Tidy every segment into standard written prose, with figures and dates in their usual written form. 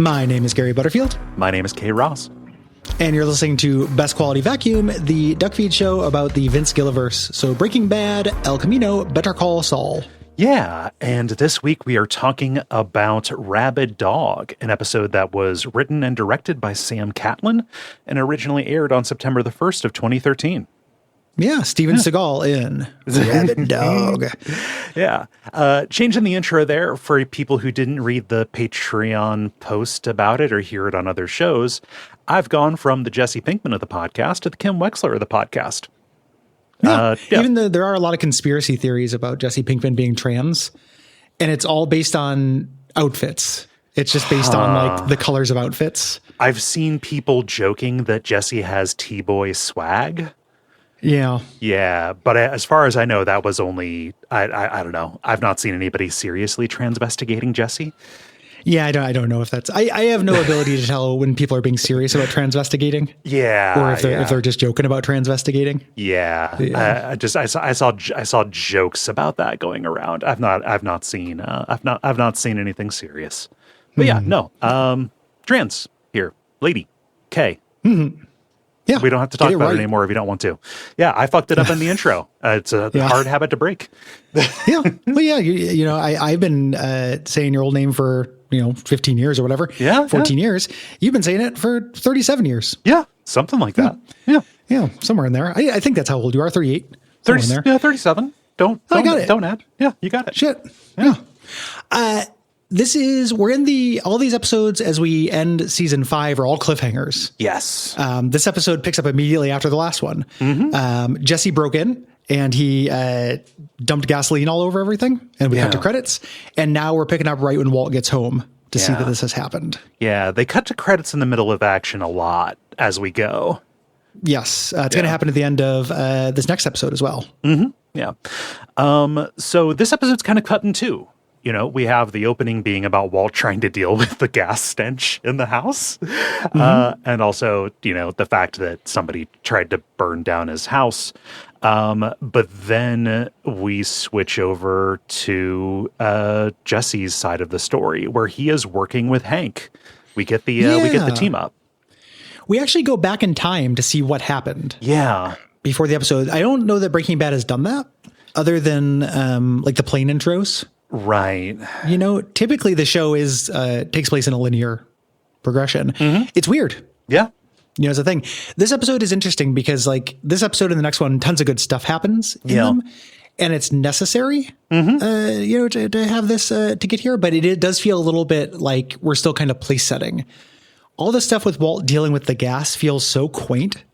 My name is Gary Butterfield. My name is Kay Ross. And you're listening to Best Quality Vacuum, the Duckfeed show about the Vince Gilliverse. So Breaking Bad, El Camino, Better Call Saul. Yeah, and this week we are talking about Rabid Dog, an episode that was written and directed by Sam Catlin and originally aired on September the 1st of 2013. Yeah, Steven Seagal in Rabid Dog. Yeah. Changing the intro there for people who didn't read the Patreon post about it or hear it on other shows. I've gone from the Jesse Pinkman of the podcast to the Kim Wexler of the podcast. Yeah. Even though there are a lot of conspiracy theories about Jesse Pinkman being trans, and it's all based on outfits. It's just based on like the colors of outfits. I've seen people joking that Jesse has T-boy swag. Yeah. Yeah, but as far as I know, that was only, I don't know. I've not seen anybody seriously transvestigating Jesse. Yeah, I don't know if that's, I have no ability to tell when people are being serious about transvestigating. Yeah. Or if they're just joking about transvestigating. Yeah. I saw jokes about that going around. I've not seen anything serious. But yeah, no. Trans here. Lady. K. Mm-hmm. Yeah, we don't have to talk about it anymore if you don't want to. Yeah, I fucked it up in the intro. It's a hard habit to break. Yeah. Well, yeah, you know, I've been saying your old name for, 15 years or whatever. Yeah. 14 years. You've been saying it for 37 years. Yeah, something like that. Yeah. Yeah, somewhere in there. I think that's how old you are, 38. 30, in there. Yeah, 37. Don't add. Yeah, you got it. Shit. Yeah. We're in all these episodes as we end season 5 are all cliffhangers. Yes. This episode picks up immediately after the last one. Mm-hmm. Jesse broke in and he dumped gasoline all over everything, and we cut to credits. And now we're picking up right when Walt gets home to see that this has happened. Yeah, they cut to credits in the middle of action a lot as we go. Yes, it's going to happen at the end of this next episode as well. Mm-hmm. Yeah. So this episode's kind of cut in two. We have the opening being about Walt trying to deal with the gas stench in the house. Mm-hmm. And also, the fact that somebody tried to burn down his house. But then we switch over to Jesse's side of the story where he is working with Hank. We get the team up. We actually go back in time to see what happened. Yeah. Before the episode. I don't know that Breaking Bad has done that other than like the plane intros. Right. Typically the show takes place in a linear progression. Mm-hmm. It's weird. Yeah. It's a thing. This episode is interesting because like this episode and the next one, tons of good stuff happens in them, and it's necessary, to have this to get here. But it does feel a little bit like we're still kind of place setting. All the stuff with Walt dealing with the gas feels so quaint.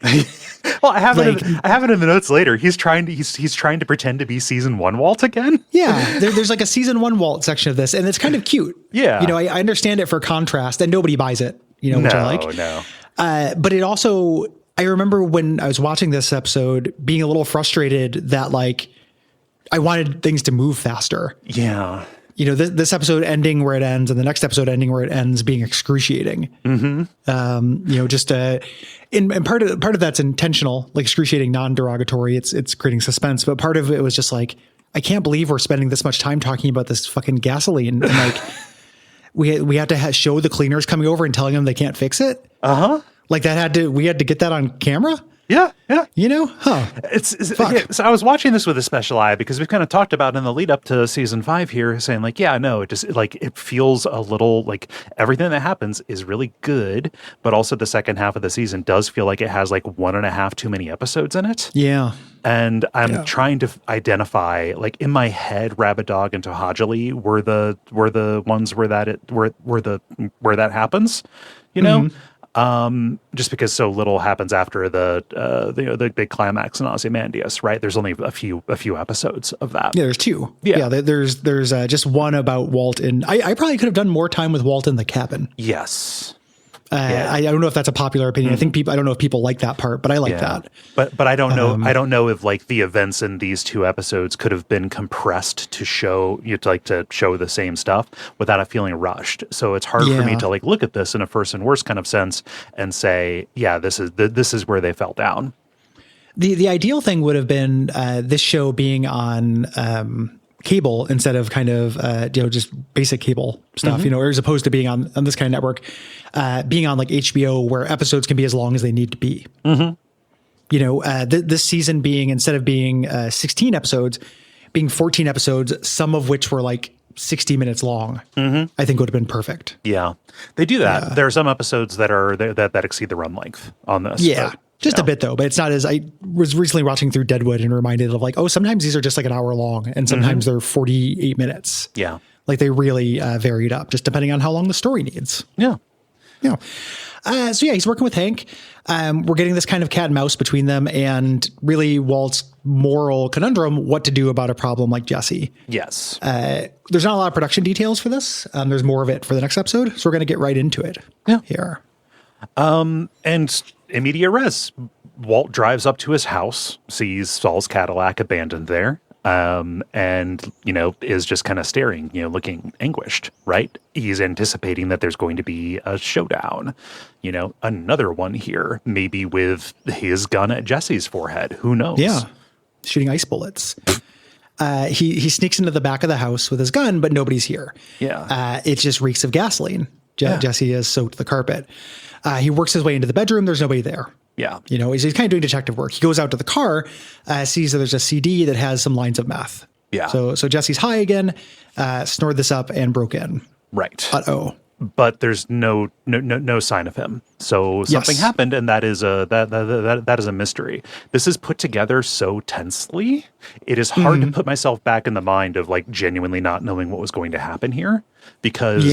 Well, I have it in the notes later. He's trying to pretend to be season 1 Walt again. Yeah, there's like a season 1 Walt section of this, and it's kind of cute. Yeah, I understand it for contrast, and nobody buys it. Which I like. No. But it also, I remember when I was watching this episode, being a little frustrated that like I wanted things to move faster. Yeah. This episode ending where it ends and the next episode ending where it ends being excruciating. Mm-hmm. And part of that's intentional, like excruciating, non-derogatory. It's creating suspense, but part of it was just like, I can't believe we're spending this much time talking about this fucking gasoline. And like, we had to show the cleaners coming over and telling them they can't fix it. Uh-huh. Like we had to get that on camera. Yeah. Huh. So I was watching this with a special eye because we've kind of talked about in the lead up to season 5 here, saying like, it feels a little like everything that happens is really good, but also the second half of the season does feel like it has like 1.5 too many episodes in it. Yeah. And I'm trying to identify, like in my head, Rabid Dog and Tohajali were the ones where that happens, Mm-hmm. Just because so little happens after the big climax in Ozymandias, right? There's only a few episodes of that. Yeah, there's 2. Yeah, there's just one about Walt, and I probably could have done more time with Walt in the cabin. Yes. I don't know if that's a popular opinion. Mm-hmm. I don't know if people like that part, but I like that. But I don't know. I don't know if like the events in these 2 episodes could have been compressed to show to show the same stuff without it feeling rushed. So it's hard for me to like look at this in a first and worst kind of sense and say, this is where they fell down. The ideal thing would have been this show being on cable instead of kind of, just basic cable stuff, or as opposed to being on this kind of network, being on like HBO where episodes can be as long as they need to be. This season being, instead of being 16 episodes, being 14 episodes, some of which were like 60 minutes long, I think would have been perfect. Yeah, they do that. There are some episodes that exceed the run length on this. Yeah. But, just a bit though, but it's not as I was recently watching through Deadwood and reminded of like, oh, sometimes these are just like an hour long and sometimes they're 48 minutes. Yeah. Like they really varied up just depending on how long the story needs. Yeah. Yeah. He's working with Hank. We're getting this kind of cat and mouse between them and really Walt's moral conundrum, what to do about a problem like Jesse. Yes. There's not a lot of production details for this. There's more of it for the next episode. So we're going to get right into it here. And immediate res, Walt drives up to his house, sees Saul's Cadillac abandoned there, and, is just kind of staring, looking anguished, right? He's anticipating that there's going to be a showdown, another one here, maybe with his gun at Jesse's forehead. Who knows? Yeah. Shooting ice bullets. He sneaks into the back of the house with his gun, but nobody's here. Yeah. It just reeks of gasoline. Jesse has soaked the carpet. He works his way into the bedroom. There's nobody there. Yeah. He's kind of doing detective work. He goes out to the car, sees that there's a CD that has some lines of meth. Yeah. So Jesse's high again, snored this up and broke in. Right. Uh-oh. But there's no sign of him. So something happened, and that is a mystery. This is put together so tensely. It is hard to put myself back in the mind of like genuinely not knowing what was going to happen here, because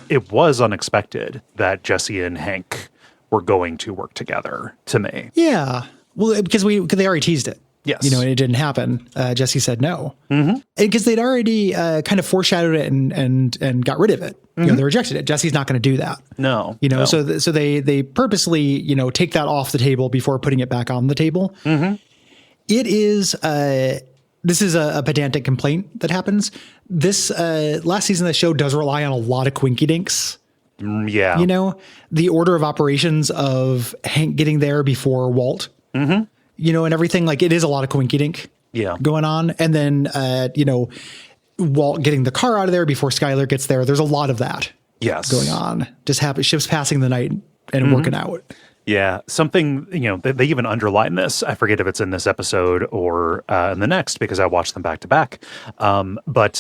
it was unexpected that Jesse and Hank were going to work together to me. Yeah. Well, because they already teased it. Yes. And it didn't happen. Jesse said no. And because they'd already kind of foreshadowed it and got rid of it. They rejected it. Jesse's not going to do that. No. No. So they purposely, take that off the table before putting it back on the table. It is, this is a pedantic complaint that happens. This last season of the show does rely on a lot of quinky dinks. Yeah. The order of operations of Hank getting there before Walt. And everything, like it is a lot of quinky dink going on. And then, Walt getting the car out of there before Skylar gets there. There's a lot of that going on. Just ships passing the night and working out. Yeah. Something, they even underline this. I forget if it's in this episode or in the next because I watched them back to back. But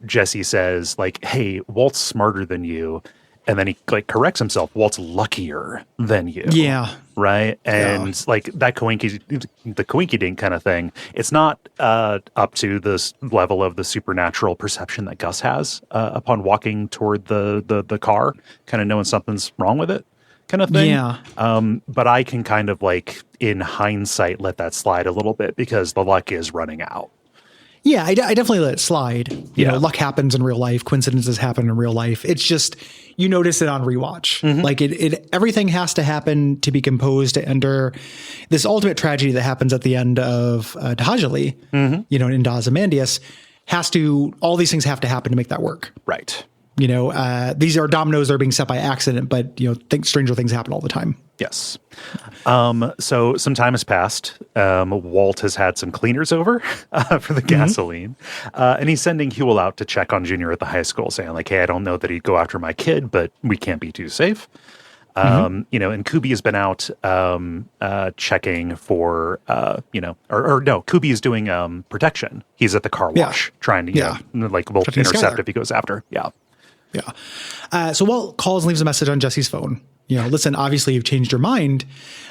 Jesse says like, hey, Walt's smarter than you. And then he like corrects himself. Walt's luckier than you. Yeah. Right. And like that the coinky dink kind of thing. It's not up to this level of the supernatural perception that Gus has upon walking toward the car, kind of knowing something's wrong with it kind of thing. Yeah. But I can kind of like in hindsight let that slide a little bit because the luck is running out. Yeah, I definitely let it slide. Luck happens in real life. Coincidences happen in real life. It's just, you notice it on rewatch. Like everything has to happen to be composed to enter this ultimate tragedy that happens at the end of Dahajali, in Ozymandias, all these things have to happen to make that work. Right. These are dominoes that are being set by accident, but stranger things happen all the time. Yes. So some time has passed. Walt has had some cleaners over for the gasoline. And he's sending Huel out to check on Junior at the high school, saying like, hey, I don't know that he'd go after my kid, but we can't be too safe. And Kubi has been out checking for, Kubi is doing protection. He's at the car wash trying to, we'll intercept if he goes after. Yeah. So Walt calls and leaves a message on Jesse's phone. Listen, obviously you've changed your mind.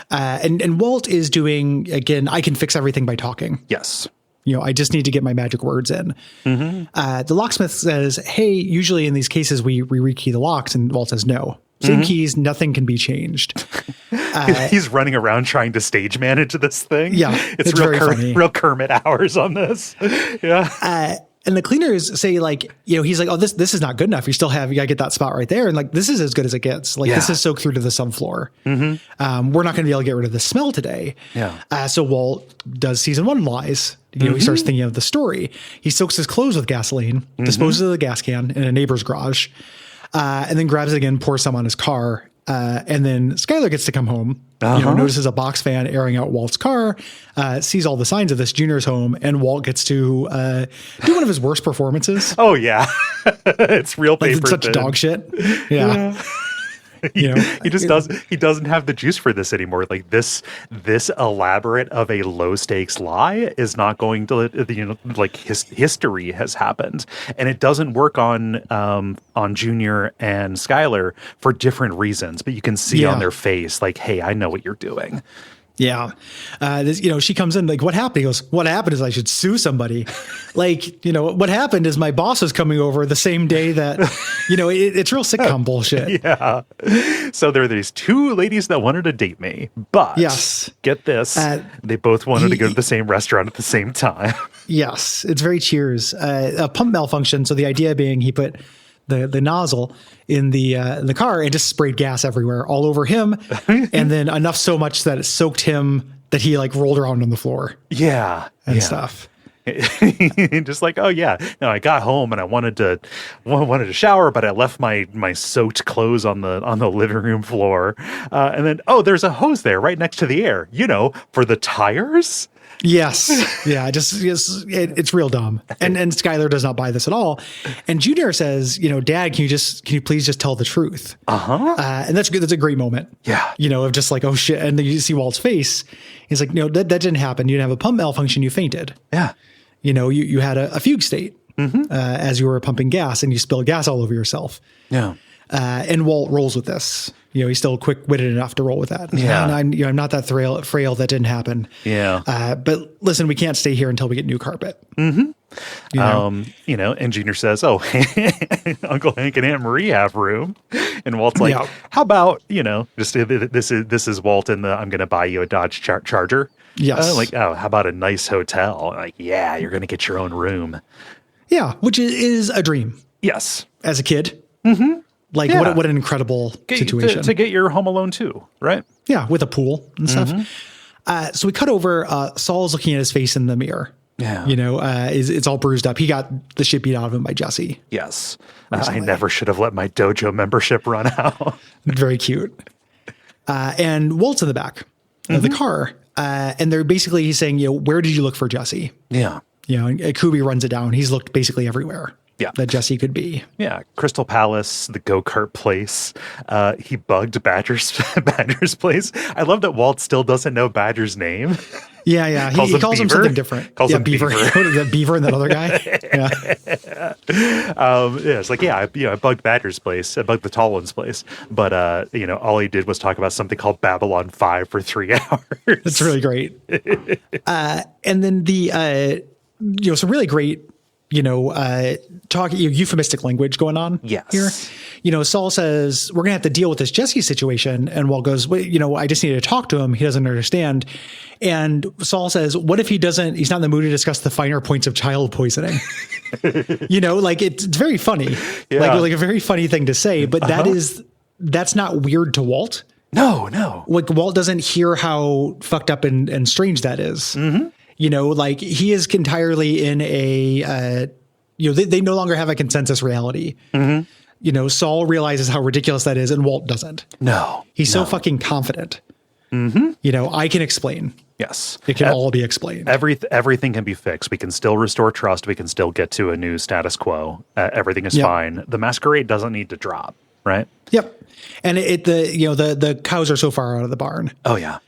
And Walt is doing, again, I can fix everything by talking. Yes. I just need to get my magic words in. The locksmith says, hey, usually in these cases, we rekey the locks. And Walt says, no. Same keys, nothing can be changed. He's running around trying to stage manage this thing. Yeah. It's real Kermit hours on this. Yeah. And the cleaners say like, he's like, oh, this is not good enough. You gotta get that spot right there. And like, this is as good as it gets. Like this is soaked through to the subfloor. We're not going to be able to get rid of the smell today. Yeah. So Walt does season 1 lies. He starts thinking of the story. He soaks his clothes with gasoline, disposes of the gas can in a neighbor's garage, and then grabs it again, pours some on his car. And then Skylar gets to come home, notices a box fan airing out Walt's car, sees all the signs of this. Junior's home, and Walt gets to do one of his worst performances. Oh, yeah. It's real paper. It's such dog shit. Yeah. He doesn't have the juice for this anymore. Like this elaborate of a low stakes lie is not going to, like his history has happened, and it doesn't work on Junior and Skylar for different reasons, but you can see on their face, like, hey, I know what you're doing. Yeah. She comes in like, what happened? He goes, what happened is I should sue somebody. Like, what happened is my boss was coming over the same day that, it's real sitcom bullshit. Yeah. So there are these two ladies that wanted to date me, but yes, get this. They both wanted to go to the same restaurant at the same time. Yes. It's very Cheers. A pump malfunction. So the idea being he put the nozzle in the car and just sprayed gas everywhere, all over him. And then enough so much that it soaked him that he like rolled around on the floor. Yeah. And stuff. Just like, oh yeah. No, I got home and I wanted to shower, but I left my soaked clothes on the living room floor. And then, there's a hose there right next to the air, for the tires. Yes. Yeah. It's real dumb. And Skylar does not buy this at all. And Junior says, Dad, can you please just tell the truth? And that's good. That's a great moment. Yeah. Of just like, oh shit. And then you see Walt's face. He's like, no, that didn't happen. You didn't have a pump malfunction. You fainted. Yeah. You had a fugue state as you were pumping gas and you spilled gas all over yourself. Yeah. And Walt rolls with this. He's still quick-witted enough to roll with that. Yeah. And I'm not that frail. That didn't happen. Yeah. But listen, we can't stay here until we get new carpet. And Junior says, oh, Uncle Hank and Aunt Marie have room. And Walt's like, how about, just this is Walt and I'm going to buy you a Dodge Charger. Yes. How about a nice hotel? Like, yeah, you're going to get your own room. Yeah. Which is a dream. Yes. As a kid. Mm-hmm. Like, what an incredible situation. To get your Home Alone too, right? Yeah, with a pool and stuff. So we cut over, Saul's looking at his face in the mirror. Yeah. It's all bruised up. He got the shit beat out of him by Jesse. Yes. I never should have let my dojo membership run out. Very cute. And Walt's in the back of the car. And he's saying, where did you look for Jesse? Yeah. And Kubi runs it down. He's looked basically everywhere. Yeah. That Jesse could be. Yeah. Crystal Palace, the go-kart place. He bugged Badger's place. I love that Walt still doesn't know Badger's name. Yeah. He calls him something different. Calls him Beaver. That Beaver and that other guy. Yeah. It's like, I bugged Badger's place. I bugged the tall one's place. But, all he did was talk about something called Babylon 5 for 3 hours. That's really great. And then some really great, talking euphemistic language going on here. Saul says, we're going to have to deal with this Jesse situation. And Walt goes, well, I just need to talk to him. He doesn't understand. And Saul says, what if he's not in the mood to discuss the finer points of child poisoning? It's very funny, like a very funny thing to say, but that's not weird to Walt. No. Like Walt doesn't hear how fucked up and strange that is. Mm-hmm. He is entirely in a, they no longer have a consensus reality. Mm-hmm. Saul realizes how ridiculous that is and Walt doesn't. No. He's so fucking confident. Mm-hmm. I can explain. Yes. It can all be explained. Everything can be fixed. We can still restore trust. We can still get to a new status quo. Everything is fine. The masquerade doesn't need to drop, right? Yep. And the cows are so far out of the barn. Oh, yeah.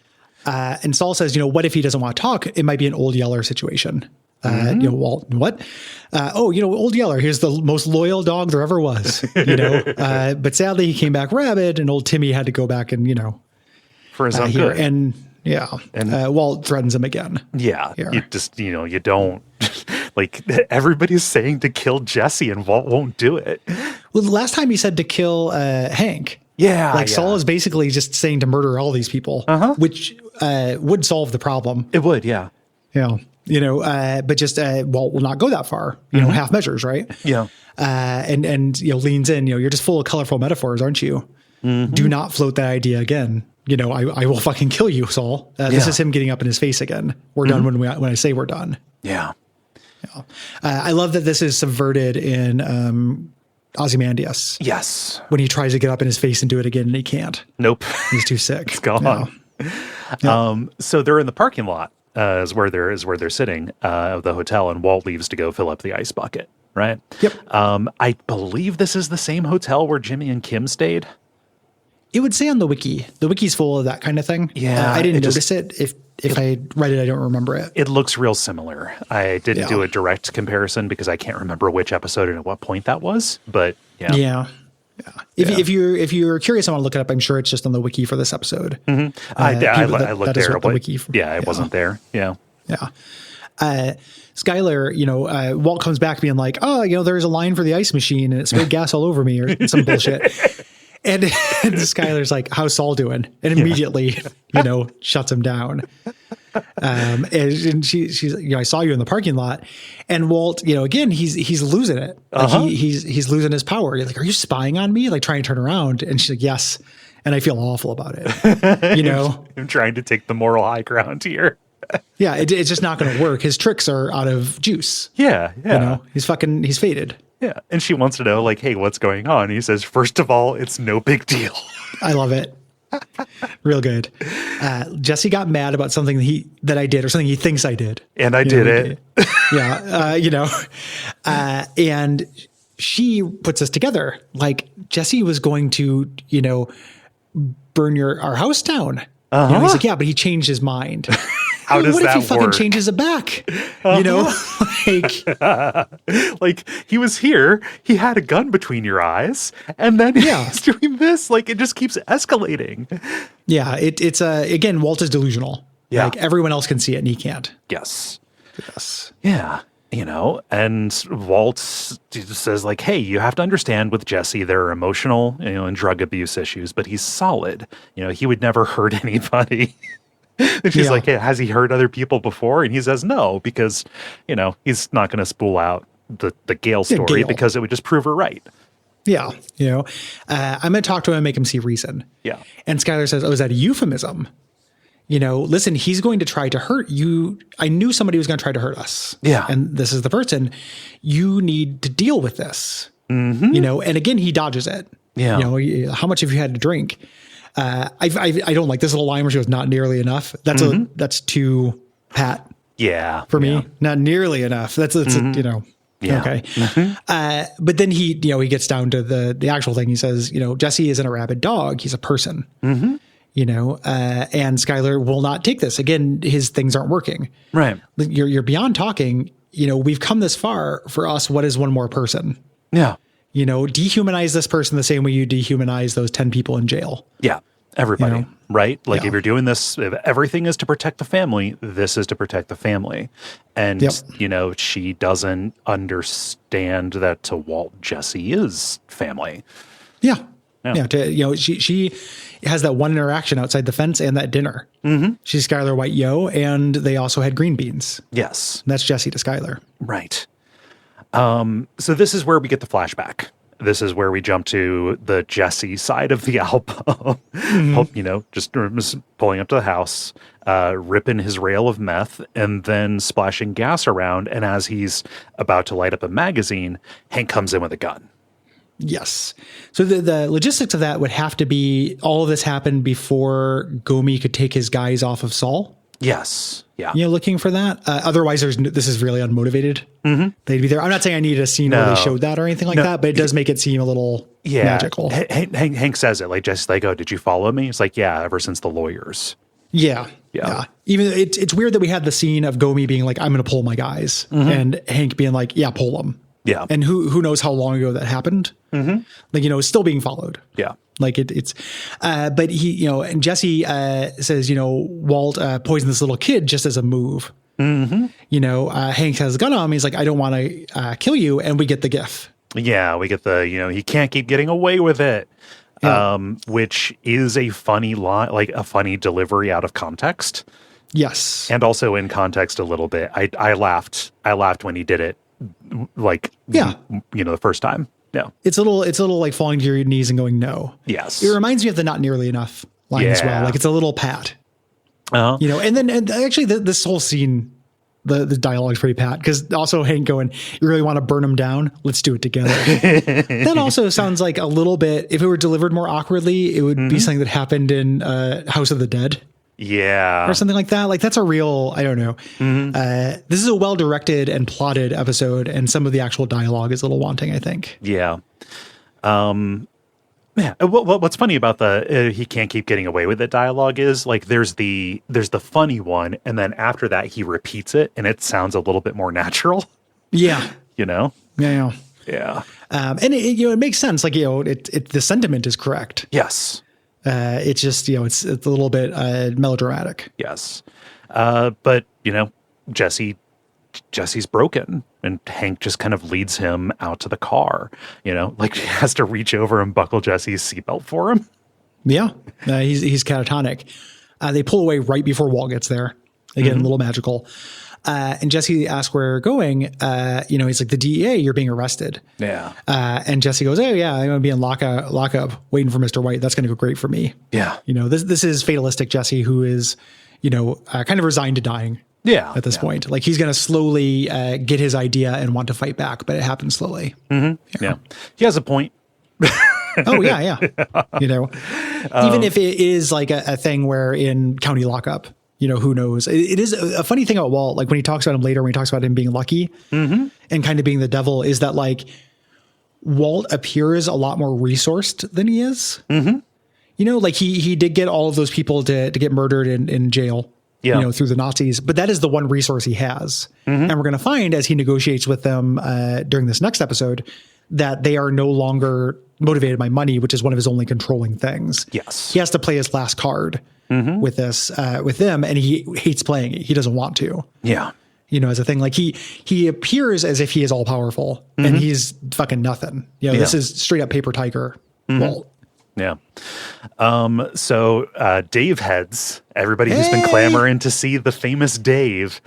And Saul says, what if he doesn't want to talk? It might be an Old Yeller situation. Walt, what? Old Yeller, he's the most loyal dog there ever was, but sadly he came back rabid and old Timmy had to go back and, for his own good. And Walt threatens him again. Yeah. Here. You just, you don't like everybody's saying to kill Jesse and Walt won't do it. Well, the last time he said to kill Hank. Yeah. Saul is basically just saying to murder all these people, which would solve the problem. It would, yeah. But just Walt will not go that far, half measures, right? Yeah. And leans in, you're just full of colorful metaphors, aren't you? Mm-hmm. Do not float that idea again. I will fucking kill you, Saul. This is him getting up in his face again. We're done when I say we're done. Yeah. I love that this is subverted in Ozymandias. Yes. When he tries to get up in his face and do it again, and he can't. Nope. He's too sick. It's gone. No. So they're in the parking lot, is where they're sitting of the hotel, and Walt leaves to go fill up the ice bucket. Right. Yep. I believe this is the same hotel where Jimmy and Kim stayed. It would say on the wiki. The wiki's full of that kind of thing. Yeah, I didn't notice it. If I read it, I don't remember it. It looks real similar. I didn't do a direct comparison because I can't remember which episode and at what point that was. But yeah. If you're curious, I want to look it up. I'm sure it's just on the wiki for this episode. Mm-hmm. I looked there. It wasn't there. Yeah. Skylar, Walt comes back being like, oh, there's a line for the ice machine and it sprayed gas all over me or some bullshit. And Skylar's like, how's Saul doing? And immediately, shuts him down. And she's I saw you in the parking lot. And Walt, again, he's losing it. Like he's losing his power. You're like, are you spying on me? Like trying to turn around. And she's like, yes. And I feel awful about it. I'm trying to take the moral high ground here. Yeah. It's just not going to work. His tricks are out of juice. Yeah. He's faded. Yeah. And she wants to know, like, hey, what's going on? And he says, first of all, it's no big deal. I love it. Real good. Jesse got mad about something that I did or something he thinks I did. And I did it. And she puts us together. Like Jesse was going to, burn our house down. He's like, yeah, but he changed his mind. How does that work? What if he fucking changes it back? Like he was here, he had a gun between your eyes, and then he's doing this. Like it just keeps escalating. Yeah, it's again, Walt is delusional. Yeah. Like everyone else can see it and he can't. Yes. Yeah. And Walt says like, hey, you have to understand with Jesse, there are emotional, and drug abuse issues, but he's solid. He would never hurt anybody. And she's like, hey, has he hurt other people before? And he says no, because, he's not going to spool out the Gale story because it would just prove her right. Yeah. I'm going to talk to him and make him see reason. Yeah. And Skylar says, oh, is that a euphemism? Listen, he's going to try to hurt you. I knew somebody was going to try to hurt us. Yeah. And this is the person. You need to deal with this. Mm-hmm. And again, he dodges it. Yeah. How much have you had to drink? I don't like this little line where she goes, not nearly enough. That's too pat. Yeah. For me, not nearly enough. That's okay. Mm-hmm. But then he gets down to the actual thing. He says, Jesse isn't a rabid dog. He's a person. Mm-hmm. And Skylar will not take this. Again, his things aren't working. Right. You're beyond talking. We've come this far. For us, what is one more person? Yeah. Dehumanize this person the same way you dehumanize those 10 people in jail. Yeah. Everybody, right? Like if you're doing this, if everything is to protect the family, this is to protect the family. And, she doesn't understand that to Walt, Jesse is family. Yeah. She has that one interaction outside the fence and that dinner. Mm-hmm. She's Skylar White Yo, and they also had green beans. Yes. And that's Jesse to Skylar. Right. So this is where we get the flashback. This is where we jump to the Jesse side of the album. Just pulling up to the house, ripping his rail of meth, and then splashing gas around. And as he's about to light up a magazine, Hank comes in with a gun. Yes. So the logistics of that would have to be all of this happened before Gomi could take his guys off of Saul. Yes. Yeah. Looking for that. Otherwise, this is really unmotivated. Mm-hmm. They'd be there. I'm not saying I need a scene where they showed that or anything like that, but it does make it seem a little magical. Hank says it like, Jesse's like, oh, did you follow me? It's like, yeah, ever since the lawyers. Yeah. Even it's weird that we had the scene of Gomi being like, I'm going to pull my guys, and Hank being like, yeah, pull them. Yeah. And who knows how long ago that happened? Mm-hmm. Like, it's still being followed. Yeah. Like but he, and Jesse says, Walt poisoned this little kid just as a move. Mm-hmm. Hank has a gun on him. He's like, I don't want to kill you. And we get the gif. Yeah, we get the, he can't keep getting away with it. Yeah. Which is a funny line, like a funny delivery out of context. Yes. And also in context a little bit. I laughed when he did it. Like, the first time. Yeah. It's a little like falling to your knees and going, no. Yes. It reminds me of the not nearly enough line as well. Like it's a little pat, and actually this whole scene the dialogue is pretty pat, because also Hank going, you really want to burn him down? Let's do it together. That also sounds like a little bit, if it were delivered more awkwardly, it would be something that happened in House of the Dead. Yeah. Or something like that. Like that's a real, I don't know. This is a well-directed and plotted episode, and some of the actual dialogue is a little wanting, I think. Yeah. Yeah. What's funny about the he can't keep getting away with it dialogue is like there's the funny one, and then after that he repeats it, and it sounds a little bit more natural. Yeah. You know? Yeah. Yeah. And it makes sense. Like, the sentiment is correct. Yes. It's just, it's a little bit melodramatic. Yes. But, Jesse's broken, and Hank just kind of leads him out to the car, like he has to reach over and buckle Jesse's seatbelt for him. Yeah. He's catatonic. They pull away right before Walt gets there. Again, a little magical. And Jesse asks where we're going. He's like, the DEA, you're being arrested. Yeah. And Jesse goes, oh yeah, I'm going to be in lockup waiting for Mr. White. That's going to go great for me. Yeah. This is fatalistic Jesse, who is, kind of resigned to dying. Yeah. At this point, like he's going to slowly get his idea and want to fight back, but it happens slowly. Mm-hmm. Yeah. He has a point. Oh yeah. Even if it is like a thing where in county lockup, who knows? It is a funny thing about Walt, like when he talks about him later, when he talks about him being lucky and kind of being the devil, is that like Walt appears a lot more resourced than he is. Like he did get all of those people to get murdered in jail. Yeah. Through the Nazis, but that is the one resource he has. And we're going to find as he negotiates with them during this next episode that they are no longer motivated by money, which is one of his only controlling things. Yes. He has to play his last card with this, with them, and he hates playing it. He doesn't want to. Yeah. As a thing, like he appears as if he is all powerful and he's fucking nothing. This is straight up paper tiger Walt. Yeah. So Dave heads. Everybody who's been clamoring to see the famous Dave,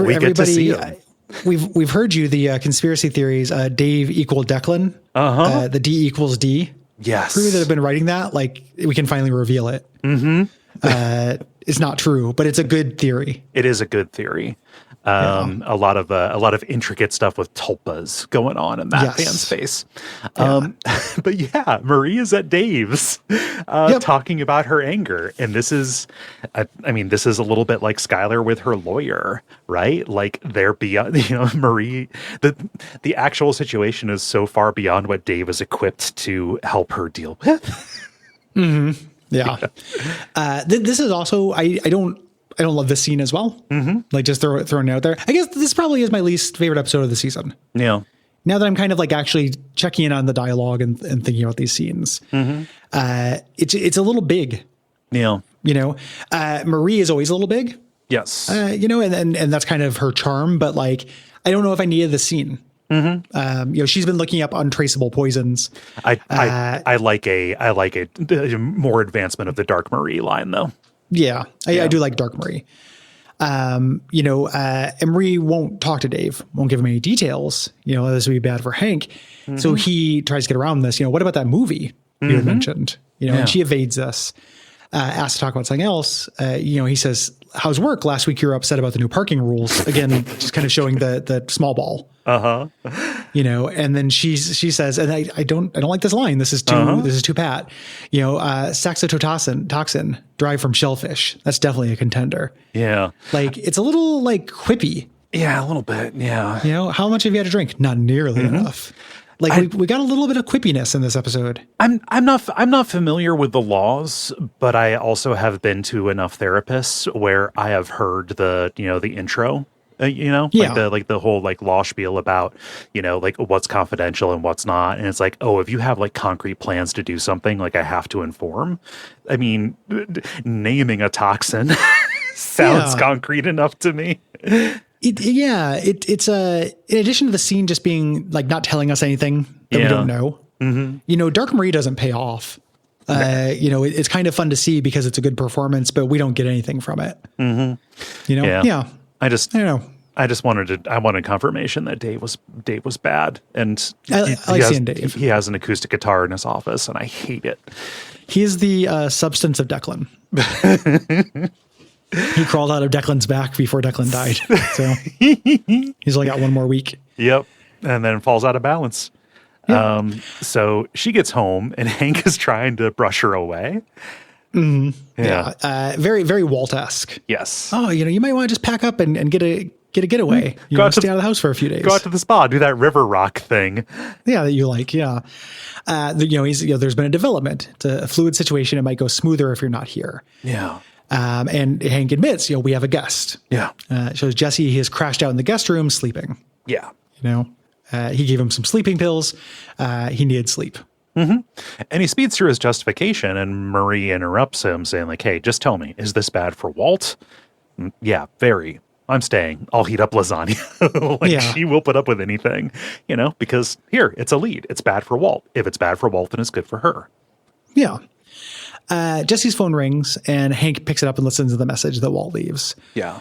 we get to see him. We've heard you, the conspiracy theories. Dave equal Declan. The D equals D. Yes. Crew that have been writing that, like we can finally reveal it. It's not true, but it's a good theory. It is a good theory. A lot of intricate stuff with tulpas going on in that fan space. But yeah, Marie is at Dave's talking about her anger. And this is a little bit like Skylar with her lawyer, right? Like they're beyond, Marie, the actual situation is so far beyond what Dave is equipped to help her deal with. Yeah. This is also, I don't love this scene as well. Like just throwing it out there. I guess this probably is my least favorite episode of the season. Yeah. Now that I'm kind of like actually checking in on the dialogue and thinking about these scenes, it's a little big. Yeah. Marie is always a little big. Yes. And that's kind of her charm, but like, I don't know if I needed the scene. She's been looking up untraceable poisons. I like a more advancement of the Dark Marie line though. Yeah, I do like Dark Marie. And Marie won't talk to Dave, won't give him any details. This would be bad for Hank. So he tries to get around this. What about that movie you had mentioned? And she evades us, asks to talk about something else. He says, how's work? Last week you were upset about the new parking rules. Again, just kind of showing the small ball. And then she says, and I don't like this line. This is too pat. Saxitoxin derived from shellfish. That's definitely a contender. Yeah. Like it's a little like quippy. Yeah, a little bit. Yeah. How much have you had to drink? Not nearly enough. Like we got a little bit of quippiness in this episode. I'm not familiar with the laws, but I also have been to enough therapists where I have heard the intro. Like the whole like law spiel about, like what's confidential and what's not. And it's like, oh, if you have like concrete plans to do something, like I have to inform. I mean, naming a toxin sounds concrete enough to me. It's in addition to the scene just being like not telling us anything that we don't know. Dark Marie doesn't pay off. It's kind of fun to see because it's a good performance, but we don't get anything from it. I just wanted confirmation that Dave was bad, and he has an acoustic guitar in his office, and I hate it. He is the substance of Declan. He crawled out of Declan's back before Declan died. So he's only got one more week. Yep. And then falls out of balance. Yeah. So she gets home and Hank is trying to brush her away. Yeah. Very, very Walt-esque. Yes. Oh, you might want to just pack up and get a getaway. Stay out of the house for a few days. Go out to the spa, do that river rock thing. Yeah, that you like. Yeah. There's been a development. It's a fluid situation. It might go smoother if you're not here. Yeah. And Hank admits, we have a guest. Yeah. Shows Jesse he has crashed out in the guest room sleeping. Yeah. He gave him some sleeping pills. He needed sleep. Mm-hmm. And he speeds through his justification, and Marie interrupts him, saying, like, hey, just tell me, is this bad for Walt? Yeah, very. I'm staying. I'll heat up lasagna. She will put up with anything, because here, it's a lead. It's bad for Walt. If it's bad for Walt, then it's good for her. Yeah. Jesse's phone rings, and Hank picks it up and listens to the message that Walt leaves. Yeah.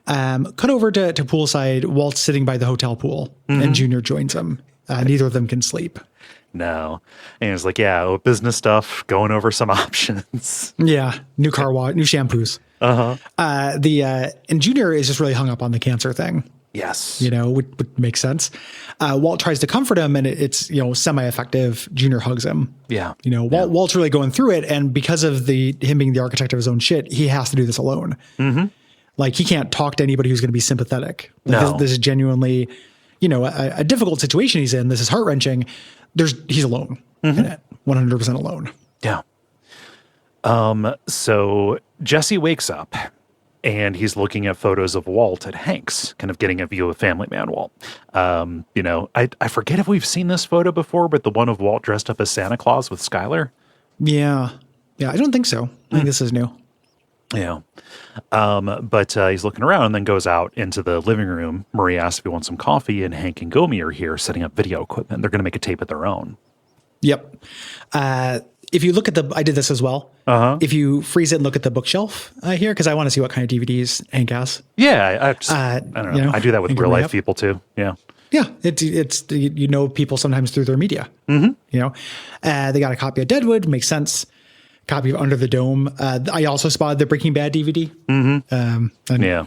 Cut over to poolside. Walt's sitting by the hotel pool, and Junior joins him. Neither of them can sleep. No. And it's like, business stuff, going over some options. Yeah. New car wash, new shampoos. Uh-huh. And Junior is just really hung up on the cancer thing. Yes. Would make sense. Walt tries to comfort him, and it's, semi-effective. Junior hugs him. Yeah. Walt's really going through it. And because of him being the architect of his own shit, he has to do this alone. Mm-hmm. Like, he can't talk to anybody who's going to be sympathetic. This is genuinely, a difficult situation he's in. This is heart-wrenching. He's alone in it, 100% alone. Yeah. So Jesse wakes up and he's looking at photos of Walt at Hank's, kind of getting a view of Family Man Walt. I forget if we've seen this photo before, but the one of Walt dressed up as Santa Claus with Skylar. Yeah. Yeah. I don't think so. I think this is new. Yeah. But he's looking around and then goes out into the living room. Marie asks if he wants some coffee, and Hank and Gomi are here setting up video equipment. They're going to make a tape of their own. Yep. If you look at I did this as well. Uh-huh. If you freeze it and look at the bookshelf here, because I want to see what kind of DVDs Hank has. Yeah. I don't know. I do that with real life people too. Yeah. Yeah. It's people sometimes through their media. Mm-hmm. They got a copy of Deadwood. Makes sense. Copy of Under the Dome. I also spotted the Breaking Bad DVD. Mm-hmm. Yeah.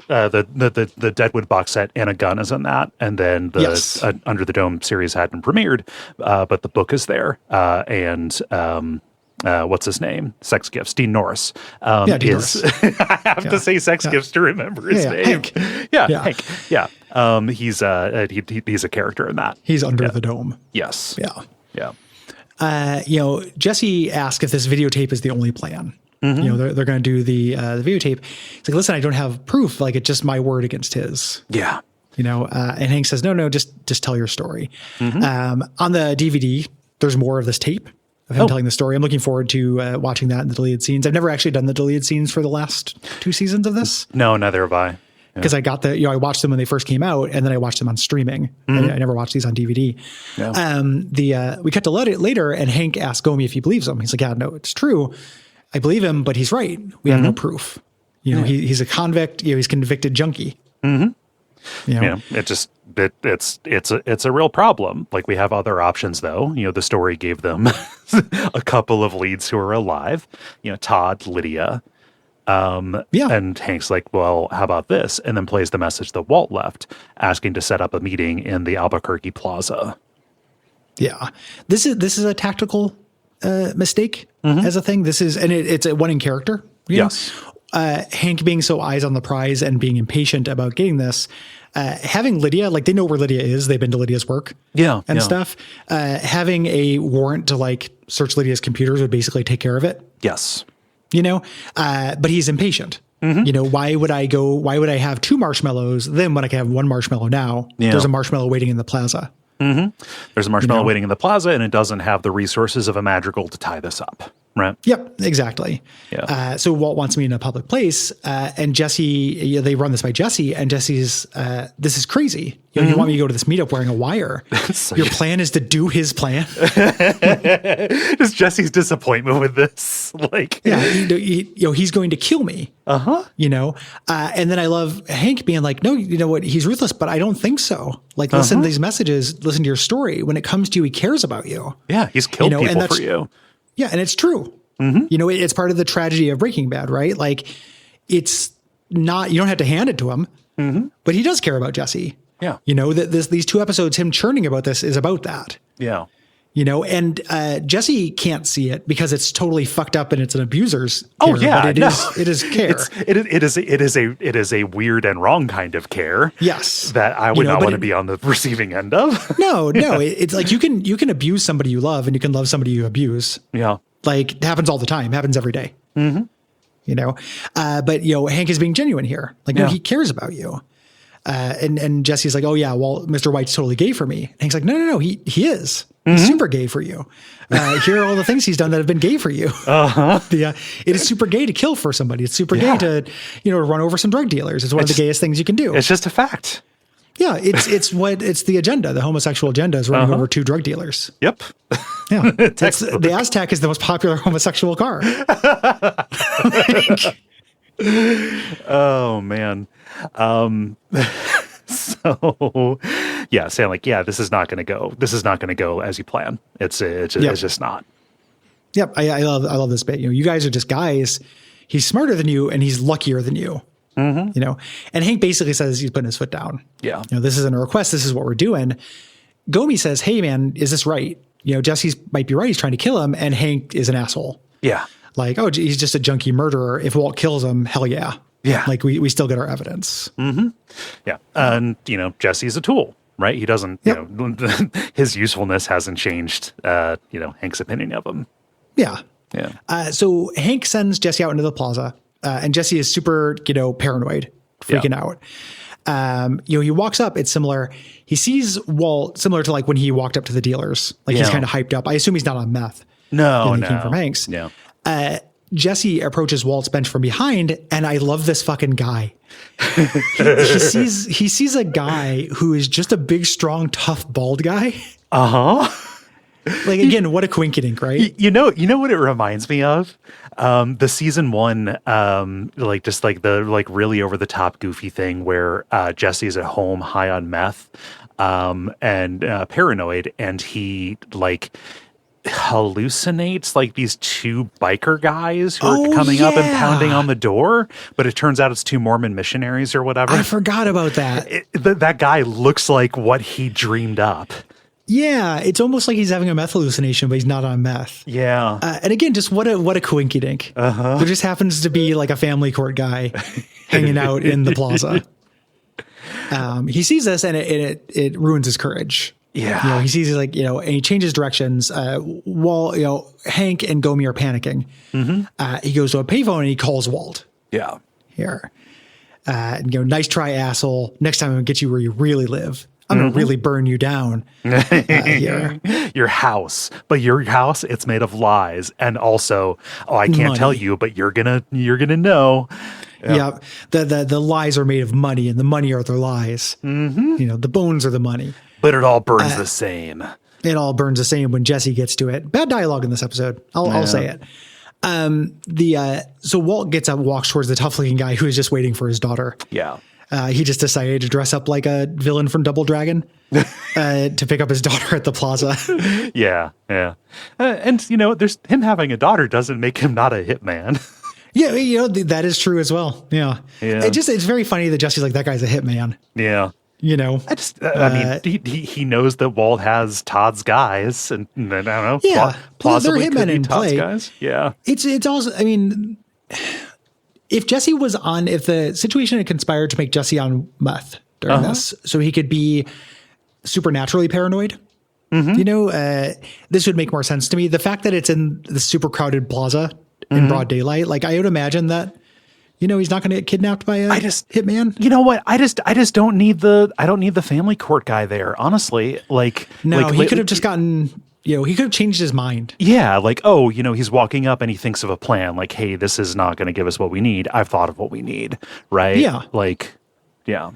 The Deadwood box set and a gun is in that. And then the Under the Dome series hadn't premiered, but the book is there. What's his name? Sex Gifts. Dean Norris. Dean Norris. I have to say Sex Gifts to remember his name. Hank. Hank. Yeah. He's a character in that. He's Under the Dome. Yes. Yeah. Yeah. Jesse asked if this videotape is the only plan. Mm-hmm. They're going to do the videotape. It's like, listen, I don't have proof. Like, it's just my word against his. Yeah. And Hank says, no, just tell your story. Mm-hmm. On the DVD, there's more of this tape of him telling the story. I'm looking forward to watching that in the deleted scenes. I've never actually done the deleted scenes for the last 2 seasons of this. No, neither have I. Because I got I watched them when they first came out, and then I watched them on streaming. Mm-hmm. I never watched these on DVD. Yeah. We cut to later, and Hank asked Gomi if he believes him. He's like, yeah, no, it's true. I believe him, but he's right. We have no proof. He's a convict. He's a convicted junkie. Mm-hmm. It's a real problem. Like, we have other options, though. The story gave them a couple of leads who are alive. Todd, Lydia. And Hank's like, well, how about this? And then plays the message that Walt left, asking to set up a meeting in the Albuquerque Plaza. Yeah. This is a tactical mistake as a thing. It's a one in character. Yes. Hank being so eyes on the prize and being impatient about getting this, having Lydia, like, they know where Lydia is. They've been to Lydia's work and stuff. Having a warrant to search Lydia's computers would basically take care of it. Yes. But he's impatient. Mm-hmm. Why would I have 2 marshmallows then when I can have 1 marshmallow now? Yeah. There's a marshmallow waiting in the plaza. Mm-hmm. There's a marshmallow waiting in the plaza, and it doesn't have the resources of a madrigal to tie this up. Right. Yep, exactly. Yeah. So Walt wants me in a public place, and Jesse, they run this by Jesse, and Jesse's, this is crazy. You want me to go to this meetup wearing a wire. Your plan is to do his plan. Just Jesse's disappointment with this. He's going to kill me. Uh-huh. And then I love Hank being like, no, you know what? He's ruthless, but I don't think so. Listen to these messages, listen to your story. When it comes to you, he cares about you. Yeah. He's killed people for you. Yeah, and it's true. You know, it's part of the tragedy of Breaking Bad, right? Like, it's not, you don't have to hand it to him, but he does care about Jesse. Yeah. You know, that these 2 episodes, him churning about this is about that. Yeah. You know, and Jesse can't see it because it's totally fucked up and it's an abuser's care. Oh yeah, but it is care. It is a weird and wrong kind of care. Yes, that I would not want to be on the receiving end of. No, it's like you can abuse somebody you love and you can love somebody you abuse. Yeah, like it happens all the time. Happens every day. You know, but you know, Hank is being genuine here. Like, no, he cares about you. And Jesse's like, oh yeah, well, Mr. White's totally gay for me. And Hank's like, no, he is. He's super gay for you. Here are all the things he's done that have been gay for you. It is super gay to kill for somebody. It's super gay to, you know, run over some drug dealers. It's one of the gayest things you can do. It's just a fact. Yeah, it's the agenda. The homosexual agenda is running over 2 drug dealers. Yep. Yeah. The Aztec is the most popular homosexual car. Oh man. So yeah, saying like, yeah, this is not going to go. This is not going to go as you plan. It's just not. Yep. I love this bit. You know, you guys are just guys. He's smarter than you and he's luckier than you. You know, and Hank basically says he's putting his foot down. Yeah. You know, this isn't a request. This is what we're doing. Gomi says, hey man, is this right? You know, Jesse might be right. He's trying to kill him. And Hank is an asshole. Yeah. Like, oh, he's just a junkie murderer. If Walt kills him, hell yeah. Yeah. Like we still get our evidence. Yeah. And, you know, Jesse's a tool, right? He doesn't, you know, his usefulness hasn't changed, you know, Hank's opinion of him. Yeah. Yeah. So Hank sends Jesse out into the plaza, and Jesse is super, you know, paranoid, freaking out. You know, he walks up, it's similar. He sees Walt similar to like when he walked up to the dealers, like he's kind of hyped up. I assume he's not on meth. No. Came from Hank's. Yeah. Jesse approaches Walt's bench from behind, and I love this fucking guy. he sees a guy who is just a big, strong, tough, bald guy. Like, again, what a coinkydink, right? You know what it reminds me of? The season 1, like just like the like really over the top goofy thing where Jesse's at home high on meth and paranoid, and he like hallucinates like these 2 biker guys who are coming up and pounding on the door, but it turns out it's 2 Mormon missionaries or whatever. I forgot about that. That guy looks like what he dreamed up. Yeah, it's almost like he's having a meth hallucination, but he's not on meth. Yeah. And again, just what a coinkydink. There just happens to be like a family court guy hanging out in the plaza. He sees this and it ruins his courage. Yeah. You know, he sees like, you know, and he changes directions while, you know, Hank and Gomi are panicking. He goes to a payphone and he calls Walt. Yeah. Here. You know, nice try, asshole. Next time I'm going to get you where you really live. I'm going to really burn you down here. Your house, but your house, it's made of lies. And also, I can't tell you, but you're going to know. Yeah. The lies are made of money and the money are their lies. You know, the bones are the money. But it all burns the same. It all burns the same when Jesse gets to it. Bad dialogue in this episode. I'll say it. So Walt gets up, walks towards the tough looking guy who is just waiting for his daughter. Yeah. He just decided to dress up like a villain from Double Dragon to pick up his daughter at the plaza. Yeah. And, you know, there's him having a daughter doesn't make him not a hitman. Yeah, you know, that is true as well. Yeah. It's very funny that Jesse's like, that guy's a hitman. Yeah. You know, I mean, he knows that Walt has Todd's guys, and I don't know. Yeah, plausibly they're hitmen in Todd's play. Guys. Yeah, it's also. I mean, if the situation had conspired to make Jesse on meth during this, so he could be supernaturally paranoid, you know, this would make more sense to me. The fact that it's in the super crowded plaza in broad daylight, like I would imagine that. You know, he's not going to get kidnapped by a hitman. You know what? I just don't need the family court guy there. Honestly, he could have just gotten, you know, he could have changed his mind. Yeah. Like, oh, you know, he's walking up and he thinks of a plan. Like, hey, this is not going to give us what we need. I've thought of what we need. Right. Yeah. Like, yeah.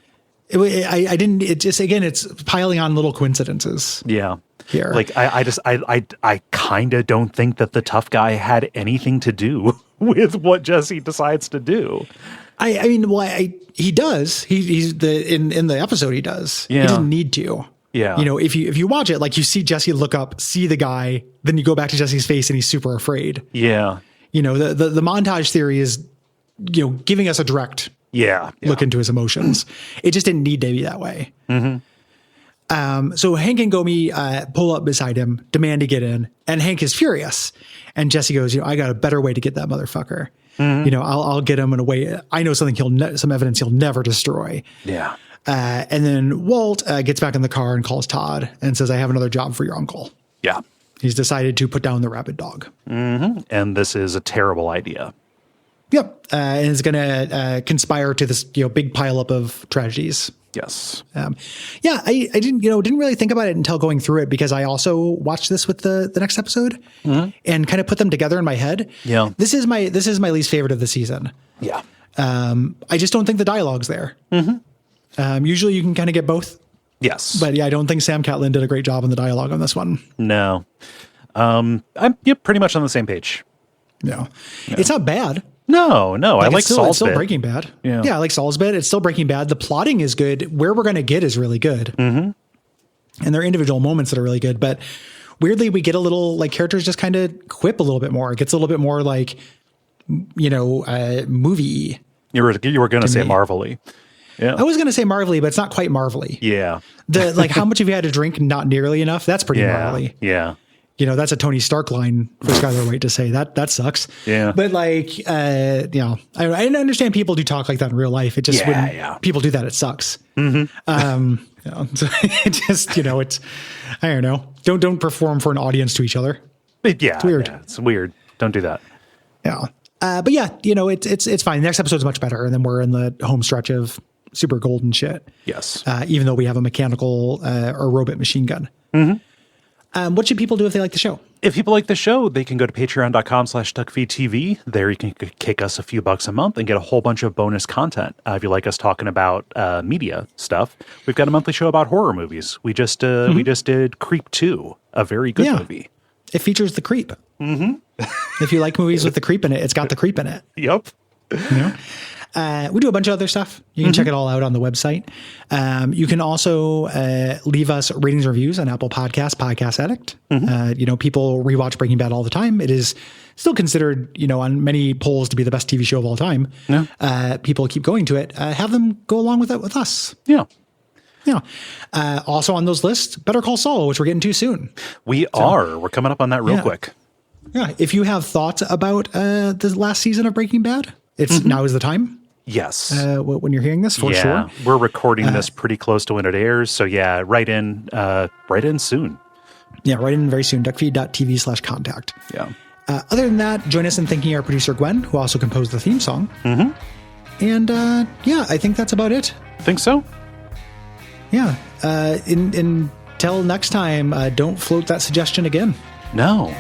I didn't, it just, again, it's piling on little coincidences. Yeah. Here. Like, I kind of don't think that the tough guy had anything to do with what Jesse decides to do. I mean, he does. In the episode he does. Yeah. He didn't need to. Yeah. You know, if you watch it, like you see Jesse look up, see the guy, then you go back to Jesse's face and he's super afraid. Yeah. You know, the montage theory is, you know, giving us a direct look into his emotions. It just didn't need to be that way. So Hank and Gomi pull up beside him, demand to get in, and Hank is furious. And Jesse goes, you know, I got a better way to get that motherfucker. You know, I'll get him in a way. I know something some evidence he'll never destroy. Yeah. And then Walt gets back in the car and calls Todd and says, I have another job for your uncle. Yeah. He's decided to put down the rabid dog. And this is a terrible idea. Yep. And it's going to conspire to this, you know, big pileup of tragedies. Yes. I didn't really think about it until going through it, because I also watched this with the next episode and kind of put them together in my head. Yeah. This is my least favorite of the season. Yeah. I just don't think the dialogue's there. Usually you can kind of get both. Yes. But yeah, I don't think Sam Catlin did a great job on the dialogue on this one. No. I'm pretty much on the same page. No. It's not bad. No. I like Saul's It's still bit. Breaking Bad. Yeah, I like Saul's bit. It's still Breaking Bad. The plotting is good. Where we're going to get is really good. And there are individual moments that are really good. But weirdly, we get a little, like, characters just kind of quip a little bit more. It gets a little bit more like, you know, movie. You were going to say Marvel-y. Yeah. I was going to say Marvel-y, but it's not quite Marvel-y. Yeah. Like, how much have you had to drink? Not nearly enough. That's pretty Marvel-y. Yeah. You know, that's a Tony Stark line for Skylar White to say. That sucks. Yeah. But like, you know, I understand people do talk like that in real life. It just when people do that, it sucks. You know, so it just, you know, it's, I don't know. Don't perform for an audience to each other. It's weird. Yeah, it's weird. Don't do that. Yeah. But yeah, you know, it's fine. The next episode's much better, and then we're in the home stretch of super golden shit. Yes. Even though we have a mechanical or robot machine gun. What should people do if they like the show? If people like the show, they can go to patreon.com/Duckfeed.tv. There you can kick us a few bucks a month and get a whole bunch of bonus content. If you like us talking about media stuff, we've got a monthly show about horror movies. We just did Creep 2, a very good movie. It features the creep. If you like movies with the creep in it, it's got the creep in it. Yep. You know? We do a bunch of other stuff. You can check it all out on the website. You can also leave us ratings and reviews on Apple Podcasts, Podcast Addict. You know, people rewatch Breaking Bad all the time. It is still considered, you know, on many polls to be the best TV show of all time. People keep going to it. Have them go along with it with us. Yeah. Also on those lists, Better Call Saul, which we're getting to soon. We're coming up on that real quick. Yeah. If you have thoughts about the last season of Breaking Bad, it's now is the time. Yes. When you're hearing this, for sure. We're recording this pretty close to when it airs. So yeah, write in soon. Yeah, write in very soon. Duckfeed.tv/contact. Yeah. Other than that, join us in thanking our producer, Gwen, who also composed the theme song. And I think that's about it. Think so? Yeah. Until next time, don't float that suggestion again. No.